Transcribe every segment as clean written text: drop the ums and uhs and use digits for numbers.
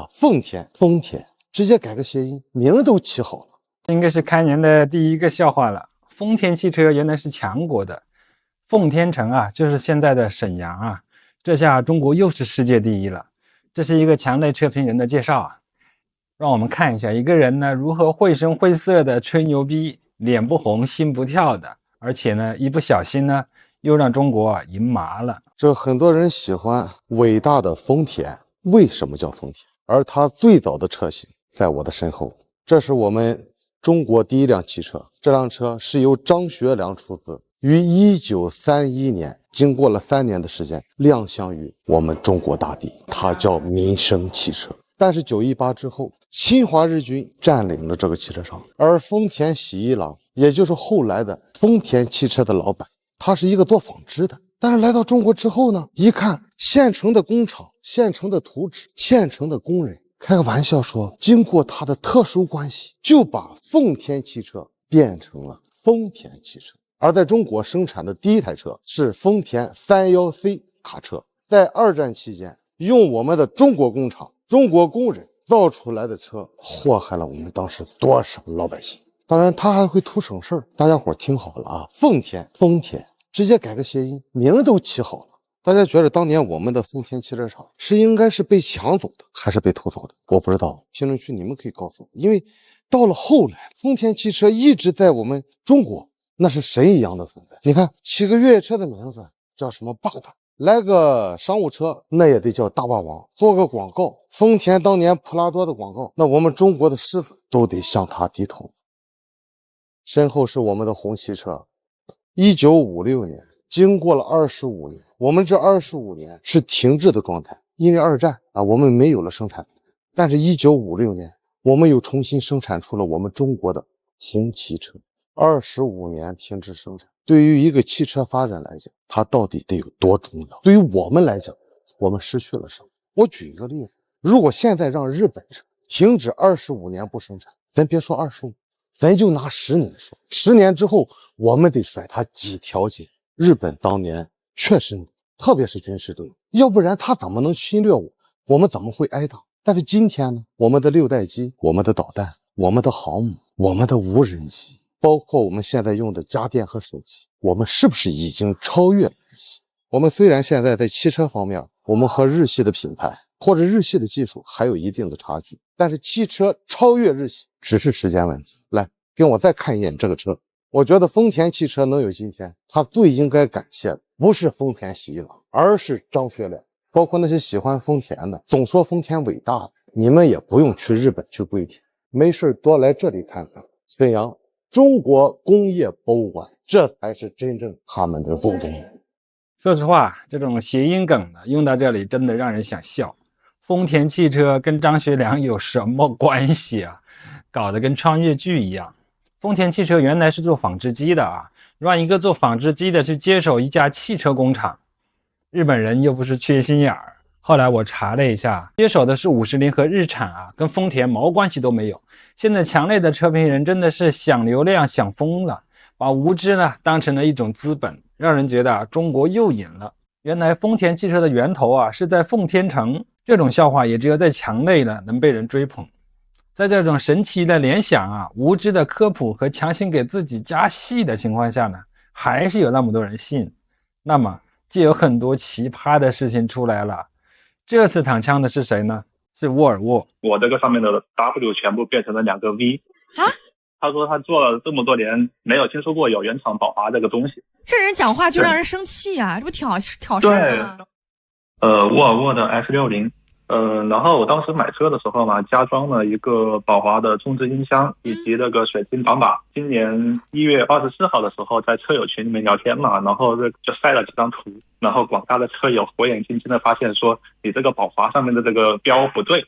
啊，丰田，直接改个谐音，名都起好了。应该是开年的第一个笑话了。丰田汽车原来是强国的，奉天城啊，就是现在的沈阳啊，这下中国又是世界第一了。这是一个强类车评人的介绍啊，让我们看一下一个人呢如何绘声绘色的吹牛逼，脸不红心不跳的，而且呢一不小心呢又让中国赢麻了。这很多人喜欢伟大的丰田，为什么叫丰田？而它最早的车型在我的身后，这是我们中国第一辆汽车。这辆车是由张学良出资，于1931年，经过了3年的时间，亮相于我们中国大地。它叫民生汽车。但是918之后，侵华日军占领了这个汽车厂，而丰田喜一郎，也就是后来的丰田汽车的老板，他是一个做纺织的。但是来到中国之后呢，一看现成的工厂、现成的图纸、现成的工人，开个玩笑说，经过他的特殊关系，就把丰田汽车变成了丰田汽车。而在中国生产的第一台车是丰田 31C 卡车，在2战期间，用我们的中国工厂、中国工人造出来的车，祸害了我们当时多少老百姓。当然他还会图省事儿，大家伙听好了啊，丰田，直接改个谐音，名都起好了。大家觉得当年我们的丰田汽车厂是应该是被抢走的，还是被偷走的？我不知道，评论区你们可以告诉我。因为到了后来，丰田汽车一直在我们中国那是神一样的存在。你看，起个越野车的名字叫什么霸道，来个商务车那也得叫大霸王，做个广告，丰田当年普拉多的广告，那我们中国的狮子都得向他低头。身后是我们的红旗车。1956年，经过了25年，我们这25年是停滞的状态，因为2战啊，我们没有了生产。但是1956年，我们又重新生产出了我们中国的红旗车。25年停止生产，对于一个汽车发展来讲，它到底得有多重要？对于我们来讲，我们失去了什么？我举一个例子，如果现在让日本车停止25年不生产，咱别说25，咱就拿10年说，10年之后我们得甩他几条街。日本当年确实，特别是军事动员，要不然他怎么能侵略我？我们怎么会挨打？但是今天呢，我们的6代机、我们的导弹、我们的航母、我们的无人机，包括我们现在用的家电和手机，我们是不是已经超越了日系？我们虽然现在在汽车方面，我们和日系的品牌或者日系的技术还有一定的差距，但是汽车超越日系只是时间问题。来，跟我再看一眼这个车。我觉得丰田汽车能有今天，他最应该感谢的不是丰田喜一郎，而是张学良。包括那些喜欢丰田的，总说丰田伟大，你们也不用去日本去跪舔，没事多来这里看看沈阳中国工业博物馆，这才是真正他们的祖宗。说实话，这种谐音梗呢，用到这里真的让人想笑。丰田汽车跟张学良有什么关系啊？搞得跟穿越剧一样。丰田汽车原来是做纺织机的啊，让一个做纺织机的去接手一家汽车工厂，日本人又不是缺心眼儿。后来我查了一下，接手的是50菱和日产啊，跟丰田毛关系都没有。现在强烈的车评人真的是想流量想疯了，把无知呢当成了一种资本，让人觉得中国又赢了。原来丰田汽车的源头啊是在奉天城，这种笑话也只有在墙内呢能被人追捧。在这种神奇的联想啊、无知的科普和强行给自己加戏的情况下呢，还是有那么多人信。那么就有很多奇葩的事情出来了。这次躺枪的是谁呢？是沃尔沃。我这个上面的 W 全部变成了2个 V 啊！他说他做了这么多年，没有听说过有原厂宝华这个东西。这人讲话就让人生气啊！这不挑事儿吗？沃尔沃的 S60。然后我当时买车的时候嘛，加装了一个宝华的中置音箱以及那个水晶挡把。今年1月24号的时候，在车友群里面聊天嘛，然后就晒了几张图，然后广大的车友火眼金睛的发现说，你这个宝华上面的这个标不对，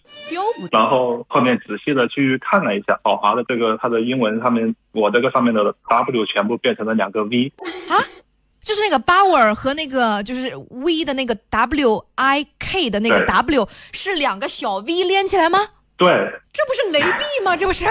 然后后面仔细的去看了一下，宝华的这个它的英文上面，我这个上面的 W 全部变成了2个 V 啊。就是那个 Bauer 和那个就是 V 的那个 WIK 的那个 W 是2个小 V 连起来吗？对，这不是雷碧吗？这不是？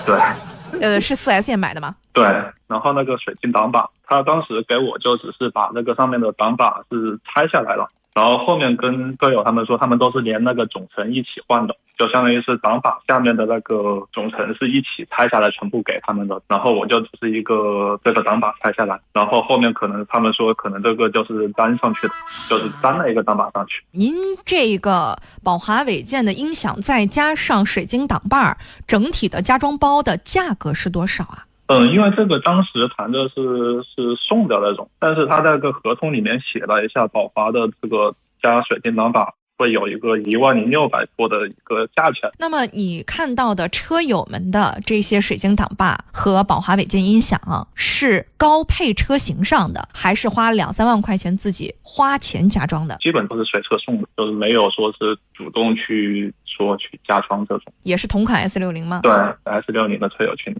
对，是 4S 店买的吗？对，然后那个水晶挡把，他当时给我就只是把那个上面的挡把是拆下来了，然后后面跟车友他们说，他们都是连那个总成一起换的，就相当于是挡把下面的那个总成是一起拆下来全部给他们的，然后我就只是一个这个挡把拆下来，然后后面可能他们说可能这个就是粘上去的，就是粘了一个挡把上去。您这个宝华伟健的音响再加上水晶挡把，整体的加装包的价格是多少啊？因为这个当时谈的是送的那种，但是他在这个合同里面写了一下宝华的这个加水晶挡把会有一个10600多的一个价钱。那么你看到的车友们的这些水晶挡把和宝华伟健音响是高配车型上的，还是花2-3万块钱自己花钱加装的？基本都是随车送的，就是没有说是主动去加装这种。也是同款 S60 吗？对 ，S60 的车友群。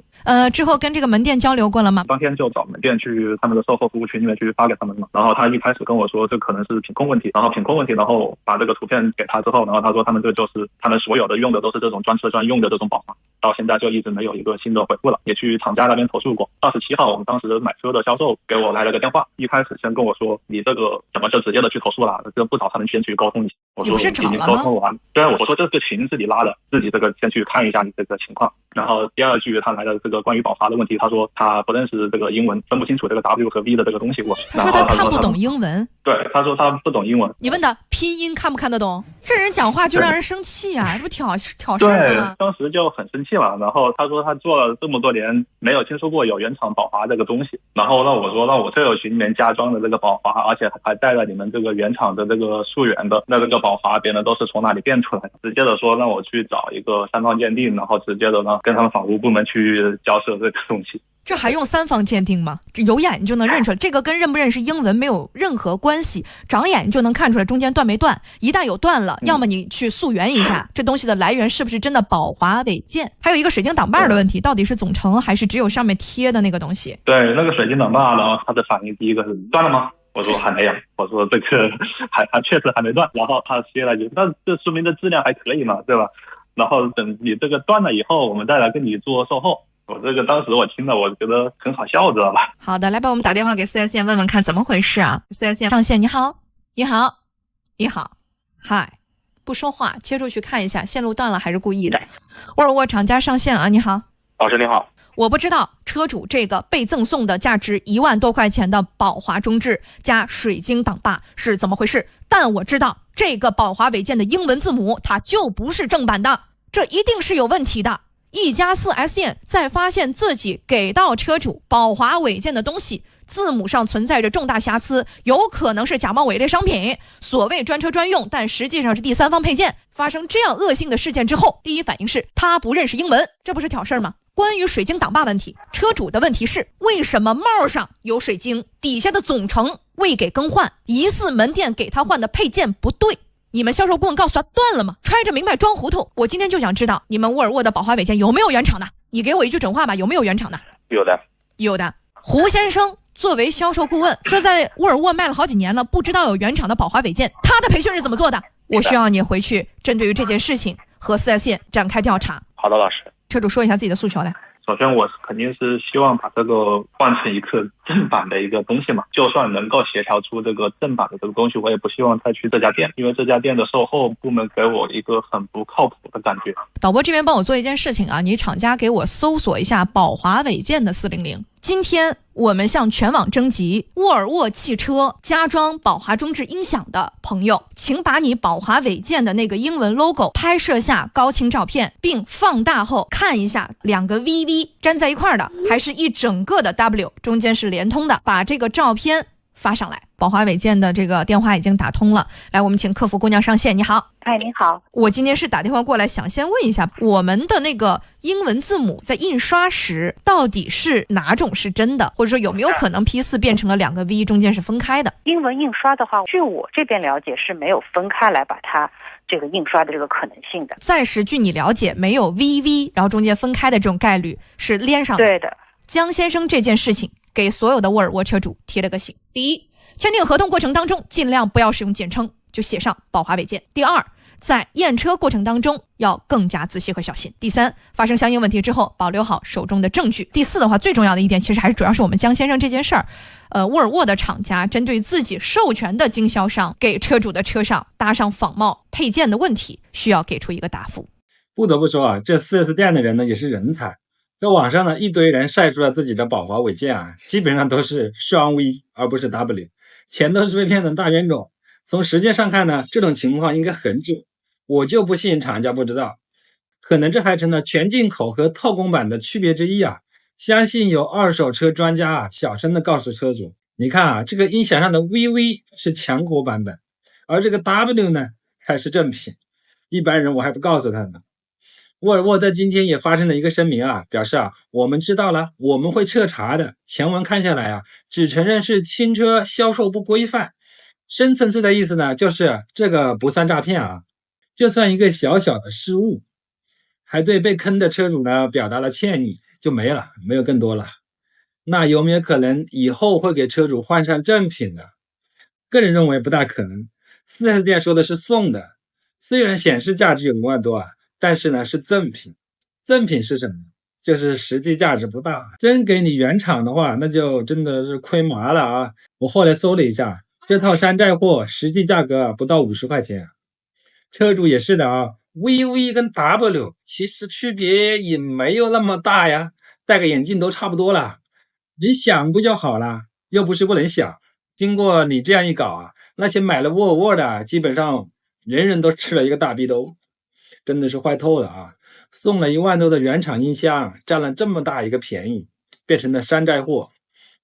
之后跟这个门店交流过了吗？当天就找门店去他们的售后服务群里面去发给他们了。然后他一开始跟我说这可能是品控问题，然后把这个图片给他之后，然后他说他们这就是他们所有的用的都是这种专车专用的这种宝华，到现在就一直没有一个新的回复了，也去厂家那边投诉过。27号我们当时买车的销售给我来了个电话，一开始先跟我说你这个怎么就直接的去投诉了，这不找他们先去沟通一下。我说已经沟通完，对，我说这个群是你拉的，自己这个先去看一下你这个情况。然后第二句他来的这个关于宝华的问题，他说他不认识这个英文，分不清楚这个 W 和 V 的这个东西过。他说他看不懂英文。对，他说他不懂英文。你问他拼音看不看得懂？这人讲话就让人生气啊，这不挑事儿吗？对，当时就很生气嘛。然后他说他做了这么多年，没有听说过有原厂宝华这个东西。然后让我车友群里面加装的这个宝华，而且还带了你们这个原厂的这个溯源的那个宝华，别人都是从哪里变出来的？直接的说让我去找一个3方鉴定，然后直接的呢跟他们法务部门去交涉这个东西。这还用3方鉴定吗？这有眼你就能认出来，这个跟认不认识英文没有任何关系，长眼你就能看出来中间断没断。一旦有断了，要么你去溯源一下，这东西的来源是不是真的宝华伟健。还有一个水晶挡把的问题，到底是总成还是只有上面贴的那个东后对，那个水晶挡把，然后他的反应第一个是断了吗？我说还没有，我说这个还确实还没断。然后他接了一句，那这说明这质量还可以嘛，对吧？然后等你这个断了以后，我们再来跟你做售后。我这个当时我听了，我觉得很好笑，知道吧？好的，来吧，我们打电话给4S店问问看怎么回事啊。4S店上线，你好，你好，你好，嗨，不说话，切出去看一下，线路断了还是故意的？沃尔沃厂家上线啊，你好，老师你好。我不知道车主这个被赠送的价值1万多块钱的宝华中置加水晶挡把是怎么回事，但我知道这个宝华伟健的英文字母它就不是正版的，这一定是有问题的。一家4S店在发现自己给到车主宝华伟健的东西字母上存在着重大瑕疵，有可能是假冒伪劣商品，所谓专车专用，但实际上是第三方配件。发生这样恶性的事件之后，第一反应是他不认识英文，这不是挑事吗？关于水晶挡把问题，车主的问题是为什么帽上有水晶，底下的总成未给更换，疑似门店给他换的配件不对。你们销售顾问告诉他断了吗？揣着明白装糊涂。我今天就想知道你们沃尔沃的宝华伟健有没有原厂的？你给我一句准话吧，有没有原厂的？有的，有的。胡先生作为销售顾问，说在沃尔沃卖了好几年了，不知道有原厂的宝华伟健，他的培训是怎么做的？我需要你回去针对于这件事情和4S店展开调查。好的，老师。车主说一下自己的诉求来。首先我肯定是希望把这个换成一个正版的一个东西嘛，就算能够协调出这个正版的这个东西，我也不希望再去这家店，因为这家店的售后部门给我一个很不靠谱的感觉。导播这边帮我做一件事情啊，你厂家给我搜索一下宝华伟健的400。今天我们向全网征集沃尔沃汽车加装宝华中置音响的朋友，请把你宝华伟健的那个英文 logo 拍摄下高清照片，并放大后看一下2个 VV 粘在一块的，还是一整个的 W 中间是连通的，把这个照片发上来。宝华伟健的这个电话已经打通了，来，我们请客服姑娘上线。你好。哎，您好，我今天是打电话过来，想先问一下，我们的那个英文字母在印刷时到底是哪种是真的，或者说有没有可能P4变成了2个 V 中间是分开的？英文印刷的话，据我这边了解是没有分开来把它这个印刷的这个可能性的。暂时据你了解，没有 VV 然后中间分开的这种概率是连上的。对的。江先生这件事情给所有的沃尔沃车主提了个醒：第一，签订合同过程当中尽量不要使用简称，就写上宝华伟健。第二，在验车过程当中要更加仔细和小心。第三，发生相应问题之后，保留好手中的证据。第四的话，最重要的一点，其实还是主要是我们江先生这件事儿。沃尔沃的厂家针对自己授权的经销商给车主的车上搭上仿冒配件的问题，需要给出一个答复。不得不说啊，这 4S 店的人呢也是人才。在网上呢，一堆人晒出了自己的宝华伪件啊，基本上都是双 V 而不是 W， 钱都是被骗的大冤种。从实践上看呢，这种情况应该很久，我就不信厂家不知道。可能这还成了全进口和套公版的区别之一啊。相信有二手车专家啊，小声的告诉车主，你看啊，这个音响上的 VV 是强国版本，而这个 W 呢才是正品。一般人我还不告诉他呢。沃尔沃在今天也发生了一个声明啊，表示啊，我们知道了，我们会彻查的。前文看下来啊，只承认是新车销售不规范，深层次的意思呢，就是这个不算诈骗啊，就算一个小小的失误，还对被坑的车主呢表达了歉意，就没了，没有更多了。那有没有可能以后会给车主换上正品呢？个人认为不大可能。4S店说的是送的，虽然显示价值有5万多啊，但是呢是赠品。赠品是什么？就是实际价值不大，真给你原厂的话，那就真的是亏麻了啊！我后来搜了一下，这套山寨货实际价格不到50块钱。车主也是的啊，VV 跟 W 其实区别也没有那么大呀，戴个眼镜都差不多了。你想不就好了，又不是不能想。经过你这样一搞啊，那些买了沃尔沃的基本上人人都吃了一个大逼兜，真的是坏透了啊！送了1万多的原厂音箱，占了这么大一个便宜，变成了山寨货。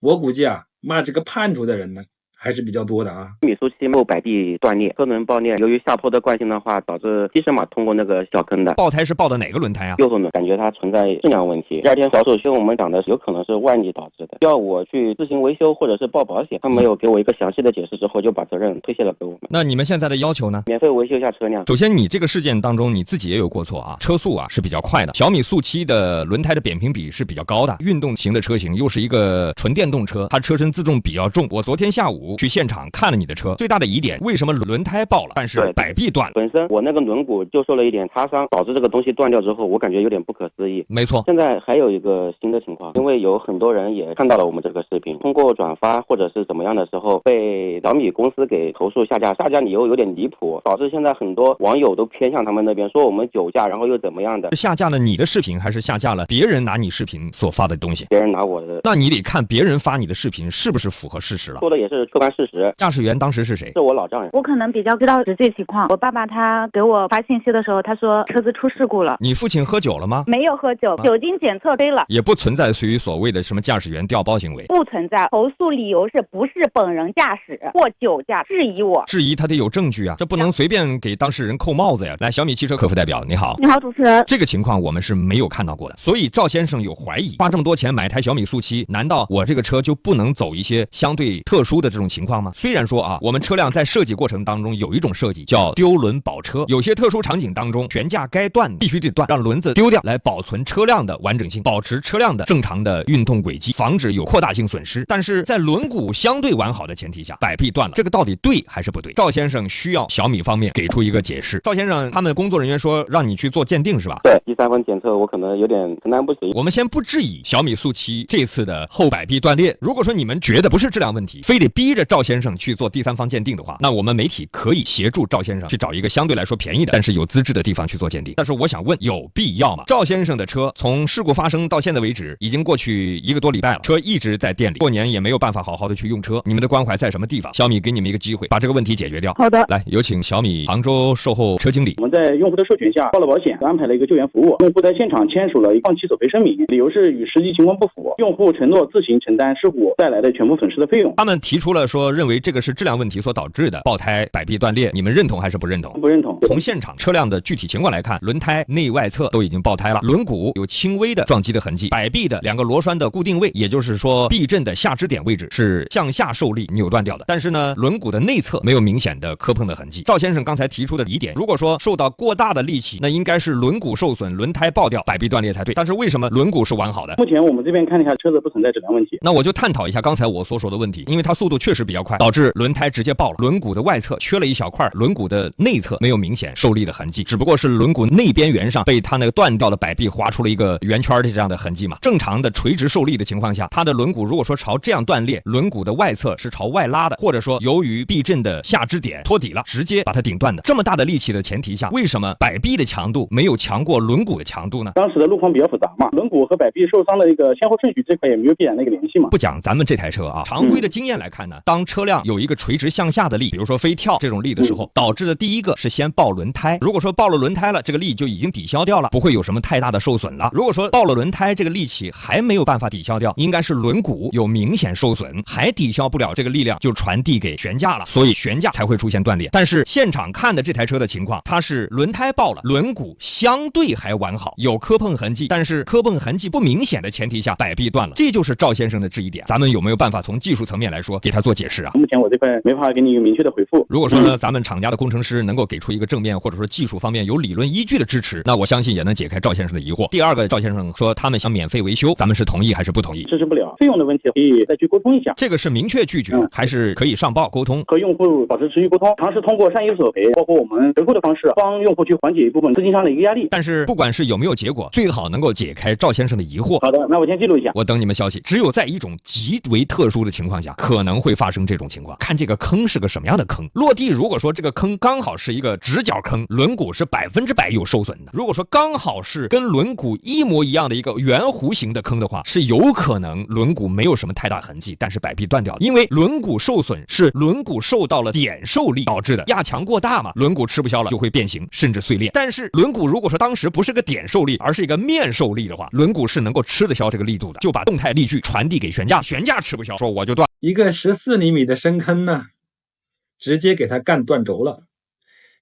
我估计啊，骂这个叛徒的人呢还是比较多的啊。米苏七后摆臂断裂，车轮爆裂，由于下坡的惯性的话，导致机身码通过那个小坑的。爆胎是爆的哪个轮胎啊？右后轮，感觉它存在质量问题。第二天小手续我们讲的有可能是外力导致的，要我去自行维修或者是报保险，他没有给我一个详细的解释之后，就把责任推卸了给我们。那你们现在的要求呢？免费维修一下车辆。首先，你这个事件当中你自己也有过错啊，车速啊是比较快的。小米速七的轮胎的扁平比是比较高的，运动型的车型又是一个纯电动车，它车身自重比较重。我昨天下午去现场看了你的车，最大的疑点为什么轮胎爆了，但是摆臂断了？本身我那个轮毂就受了一点擦伤，导致这个东西断掉之后，我感觉有点不可思议。没错，现在还有一个新的情况，因为有很多人也看到了我们这个视频，通过转发或者是怎么样的时候，被小米公司给投诉下架，下架理由有点离谱，导致现在很多网友都偏向他们那边，说我们酒驾，然后又怎么样的。下架了你的视频，还是下架了别人拿你视频所发的东西？别人拿我的，那你得看别人发你的视频是不是符合事实了。说的也是客观事实。驾驶员当时是谁？是我老丈人。我可能比较知道实际情况。我爸爸他给我发信息的时候，他说车子出事故了。你父亲喝酒了吗？没有喝酒，酒精检测推了，也不存在属于所谓的什么驾驶员调包行为，不存在。投诉理由是不是本人驾驶或酒驾，质疑我，质疑他得有证据啊，这不能随便给当事人扣帽子呀。来，小米汽车客服代表，你好。你好，主持人。这个情况我们是没有看到过的，所以赵先生有怀疑，花这么多钱买台小米速七，难道我这个车就不能走一些相对特殊的这种情况吗？虽然说啊，我们车辆在设计过程当中有一种设计叫丢轮保车，有些特殊场景当中悬架该断必须得断，让轮子丢掉来保存车辆的完整性，保持车辆的正常的运动轨迹，防止有扩大性损失。但是在轮毂相对完好的前提下，摆臂断了，这个到底对还是不对？赵先生需要小米方面给出一个解释。赵先生，他们工作人员说让你去做鉴定是吧？对，第3方检测我可能有点承担不起。我们先不质疑小米速七这次的后摆臂断裂，如果说你们觉得不是质量问题，非得逼着赵先生去做第3方鉴定的话，那我们媒体可以协助赵先生去找一个相对来说便宜的但是有资质的地方去做鉴定。但是我想问，有必要吗？赵先生的车从事故发生到现在为止已经过去1个多礼拜了，车一直在店里，过年也没有办法好好的去用车，你们的关怀在什么地方？小米给你们一个机会把这个问题解决掉。好的，来，有请小米杭州售后车经理。我们在用户的授权下报了保险，安排了一个救援服务，用户在现场签署了放弃索赔声明，理由是与实际情况不符，用户承诺自行承担事故带来的全部损失的费用。他们提出了说认为这个是质量问题所导致的爆胎摆臂断裂，你们认同还是不认同？不认同。从现场车辆的具体情况来看，轮胎内外侧都已经爆胎了，轮毂有轻微的撞击的痕迹，摆臂的2个螺栓的固定位，也就是说避震的下支点位置是向下受力扭断掉的，但是呢轮毂的内侧没有明显的磕碰的痕迹。赵先生刚才提出的疑点，如果说受到过大的力气，那应该是轮毂受损，轮胎爆掉，摆臂断裂才对，但是为什么轮毂是完好的？目前我们这边看了一下车子不存在质量问题。那我就探讨一下刚才我所说的问题，因为它速度确实实比较快，导致轮胎直接爆了，轮毂的外侧缺了一小块，轮毂的内侧没有明显受力的痕迹，只不过是轮毂内边缘上被它那个断掉的摆臂划出了一个圆圈的这样的痕迹嘛。正常的垂直受力的情况下，它的轮毂如果说朝这样断裂，轮毂的外侧是朝外拉的，或者说由于避震的下支点脱底了，直接把它顶断的。这么大的力气的前提下，为什么摆臂的强度没有强过轮毂的强度呢？当时的路况比较复杂嘛，轮毂和摆臂受伤的一个先后顺序这块也没有必然的一个联系嘛。不讲咱们这台车啊，常规的经验来看呢，当车辆有一个垂直向下的力，比如说飞跳这种力的时候，导致的第一个是先爆轮胎。如果说爆了轮胎了，这个力就已经抵消掉了，不会有什么太大的受损了。如果说爆了轮胎，这个力气还没有办法抵消掉，应该是轮毂有明显受损，还抵消不了这个力量，就传递给悬架了，所以悬架才会出现断裂。但是现场看的这台车的情况，它是轮胎爆了，轮毂相对还完好，有磕碰痕迹，但是磕碰痕迹不明显的前提下，摆臂断了，这就是赵先生的质疑点。咱们有没有办法从技术层面来说给他做解释啊？目前我这块没法给你一个明确的回复。如果说呢，咱们厂家的工程师能够给出一个正面或者说技术方面有理论依据的支持，那我相信也能解开赵先生的疑惑。第二个，赵先生说他们想免费维修，咱们是同意还是不同意？支持不了，费用的问题可以再去沟通一下。这个是明确拒绝，还是可以上报沟通？和用户保持持续沟通，尝试通过善意索赔，包括我们回扣的方式，帮用户去缓解一部分资金上的一个压力。但是不管是有没有结果，最好能够解开赵先生的疑惑。好的，那我先记录一下，我等你们消息。只有在一种极为特殊的情况下，可能会发生这种情况。看这个坑是个什么样的坑，落地如果说这个坑刚好是一个直角坑，轮毂是100%有受损的。如果说刚好是跟轮毂一模一样的一个圆弧形的坑的话，是有可能轮毂没有什么太大痕迹，但是摆臂断掉了。因为轮毂受损是轮毂受到了点受力导致的，压强过大嘛，轮毂吃不消了就会变形甚至碎裂。但是轮毂如果说当时不是个点受力，而是一个面受力的话，轮毂是能够吃得消这个力度的，就把动态力矩传递给悬架，悬架吃不消，说我就断。一个14厘米的深坑呢，直接给它干断轴了。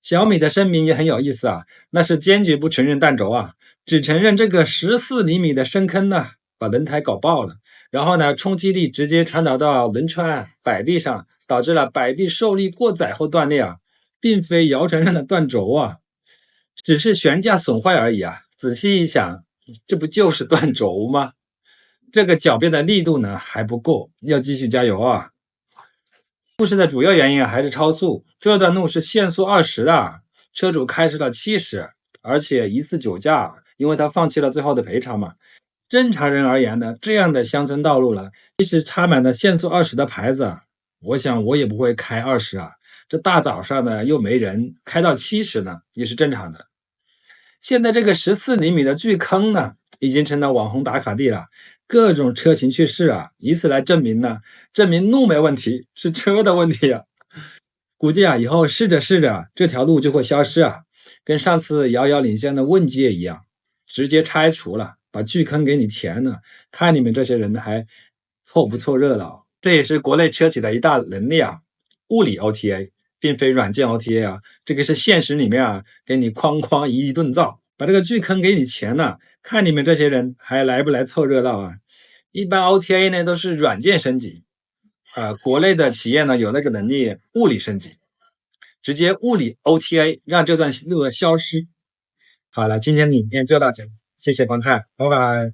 小米的声明也很有意思啊，那是坚决不承认断轴啊，只承认这个14厘米的深坑呢，把轮胎搞爆了，然后呢，冲击力直接传导到轮圈、摆臂上，导致了摆臂受力过载后断裂啊，并非姚承认的断轴啊，只是悬架损坏而已啊。仔细一想，这不就是断轴吗？这个狡辩的力度呢还不够，要继续加油啊！故事的主要原因还是超速，这段路是限速20的，车主开始了70，而且疑似酒驾，因为他放弃了最后的赔偿嘛。正常人而言呢，这样的乡村道路了，即使插满了限速20的牌子，我想我也不会开20啊。这大早上呢又没人，开到70呢也是正常的。现在这个14厘米的巨坑呢，已经成了网红打卡地了。各种车型去试啊，以此来证明路没问题，是车的问题啊。估计啊，以后试着这条路就会消失啊，跟上次遥遥领先的问界一样，直接拆除了，把巨坑给你填了，看你们这些人还凑不凑热闹。这也是国内车企的一大能力啊，物理 OTA 并非软件 OTA 啊，这个是现实里面啊，给你哐哐一顿造，把这个巨坑给你填了，看你们这些人还来不来凑热闹啊。一般 OTA 呢都是软件升级国内的企业呢有那个能力物理升级，直接物理 OTA 让这段路消失。好了，今天的影片就到这里，谢谢观看，拜拜。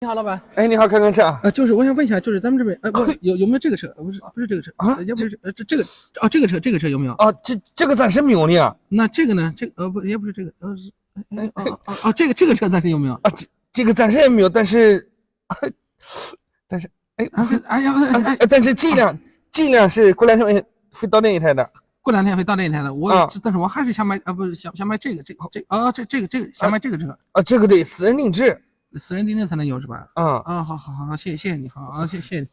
你好，老板。哎，你好，看看车啊。就是我想问一下，就是咱们这边不有没有这个车？不是这个车啊，也不是这个啊，这个车有没有啊？这个暂时没有呢。那这个呢？也不是这个这个车暂时有没有啊？这个暂时也没有，但是但是尽量是过2天会到那一台的。过2天会到那一台的，但是我还是想买不是想买这个想买这个车啊，这个得私人定制才能有是吧？好，谢谢你，好，谢谢你。